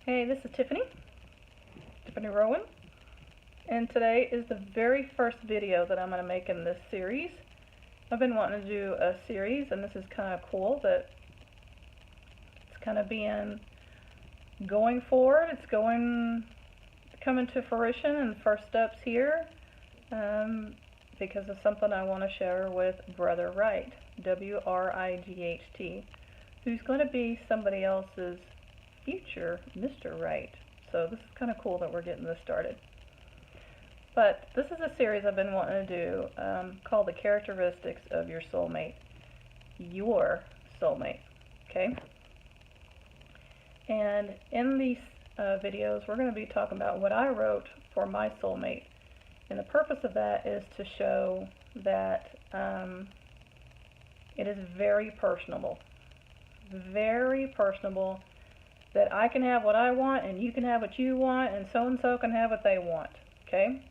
Hey, this is Tiffany Rowan, and today is the very first video that I'm going to make in this series. I've been wanting to do a series, and this is kind of cool that it's kind of going forward. It's coming to fruition, and first steps here because of something I want to share with Brother Wright, W-R-I-G-H-T, who's going to be somebody else's future Mr. Wright. So this is kind of cool that we're getting this started. But this is a series I've been wanting to do called The Characteristics of Your Soulmate. Your soulmate. Okay? And in these videos, we're going to be talking about what I wrote for my soulmate. And the purpose of that is to show that it is very personable. Very personable. That I can have what I want, and you can have what you want, and so can have what they want. Okay?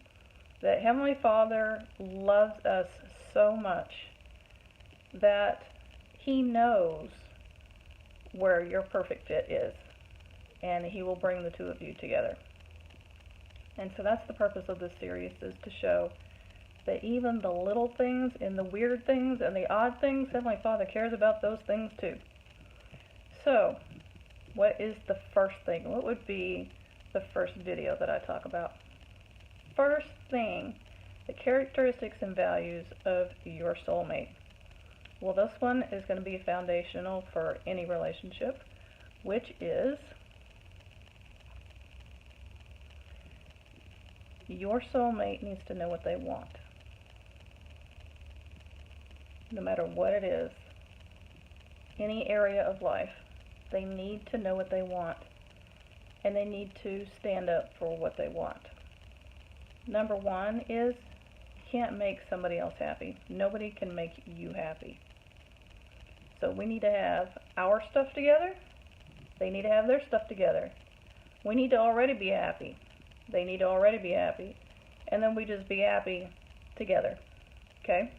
That Heavenly Father loves us so much that He knows where your perfect fit is, and He will bring the two of you together. And so that's the purpose of this series, is to show that even the little things and the weird things and the odd things, Heavenly Father cares about those things too. So, what is the first thing? What would be the first video that I talk about? First thing, the characteristics and values of your soulmate. Well, this one is going to be foundational for any relationship, which is your soulmate needs to know what they want. No matter what it is, any area of life, they need to know what they want, and they need to stand up for what they want. Number one is, you can't make somebody else happy. Nobody can make you happy. So we need to have our stuff together. They need to have their stuff together. We need to already be happy. They need to already be happy. And then we just be happy together. Okay?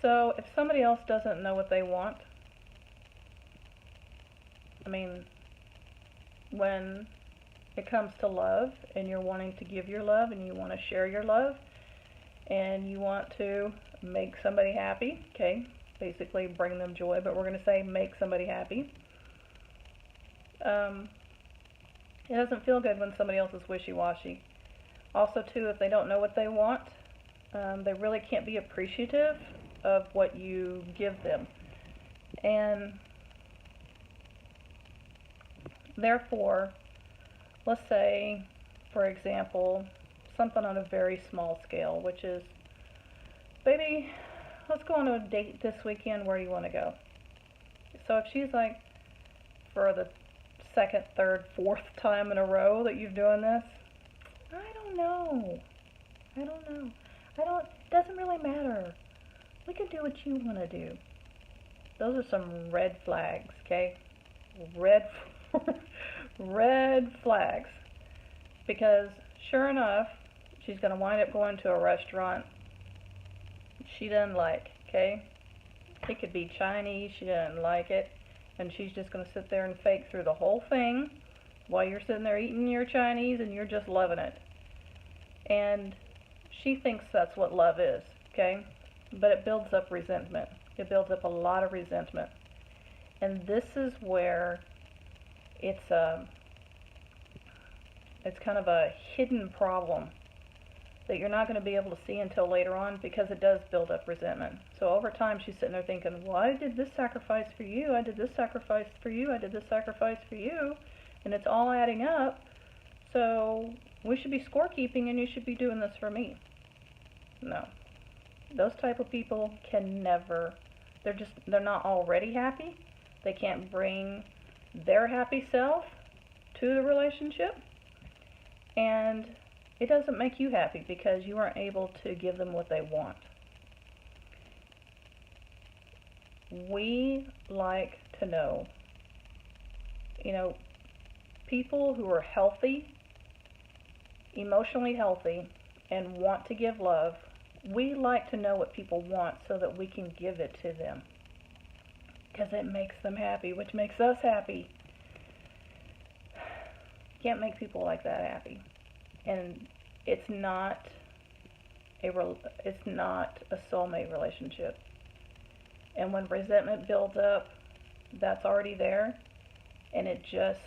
So if somebody else doesn't know what they want, I mean, when it comes to love and you're wanting to give your love and you want to share your love and you want to make somebody happy, okay, basically bring them joy, but we're going to say make somebody happy. It doesn't feel good when somebody else is wishy-washy. Also, too, if they don't know what they want, they really can't be appreciative of what you give them. And therefore, let's say, for example, something on a very small scale, which is, baby, let's go on a date this weekend. Where do you want to go? So if she's like, for the second, third, fourth time in a row that you're doing this, I don't know. It doesn't really matter. We can do what you want to do. Those are some red flags, okay? Red flags. Because sure enough, she's going to wind up going to a restaurant she doesn't like, okay? It could be Chinese, she doesn't like it, and she's just going to sit there and fake through the whole thing while you're sitting there eating your Chinese and you're just loving it. And she thinks that's what love is, okay? But it builds up resentment. It builds up a lot of resentment. And this is where it's kind of a hidden problem that you're not going to be able to see until later on, because it does build up resentment. So over time she's sitting there thinking, well, I did this sacrifice for you, I did this sacrifice for you, I did this sacrifice for you, and it's all adding up, so we should be scorekeeping and you should be doing this for me. No. Those type of people can never, they're not already happy. They can't bring their happy self to the relationship, and it doesn't make you happy because you aren't able to give them what they want. We like to know, people who are healthy, emotionally healthy, and want to give love, we like to know what people want so that we can give it to them. Because it makes them happy, which makes us happy. can't make people like that happy. And it's not it's not a soulmate relationship. And when resentment builds up, that's already there, and it just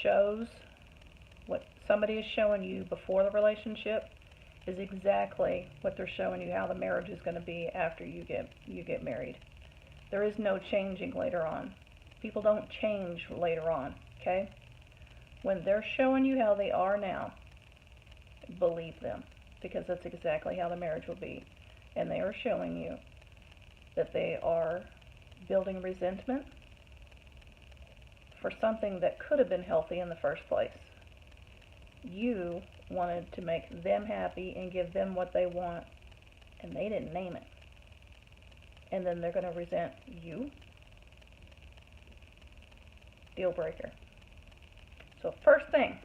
shows what somebody is showing you before the relationship is exactly what they're showing you how the marriage is going to be after you get married. There is no changing later on. People don't change later on, okay? When they're showing you how they are now, believe them, because that's exactly how the marriage will be. And they are showing you that they are building resentment for something that could have been healthy in the first place. You wanted to make them happy and give them what they want, and they didn't name it. And then they're going to resent you. Deal breaker. So first thing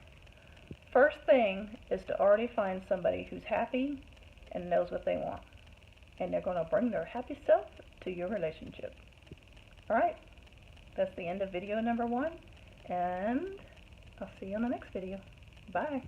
is to already find somebody who's happy and knows what they want. And they're going to bring their happy self to your relationship. Alright, that's the end of video number 1. And I'll see you on the next video. Bye.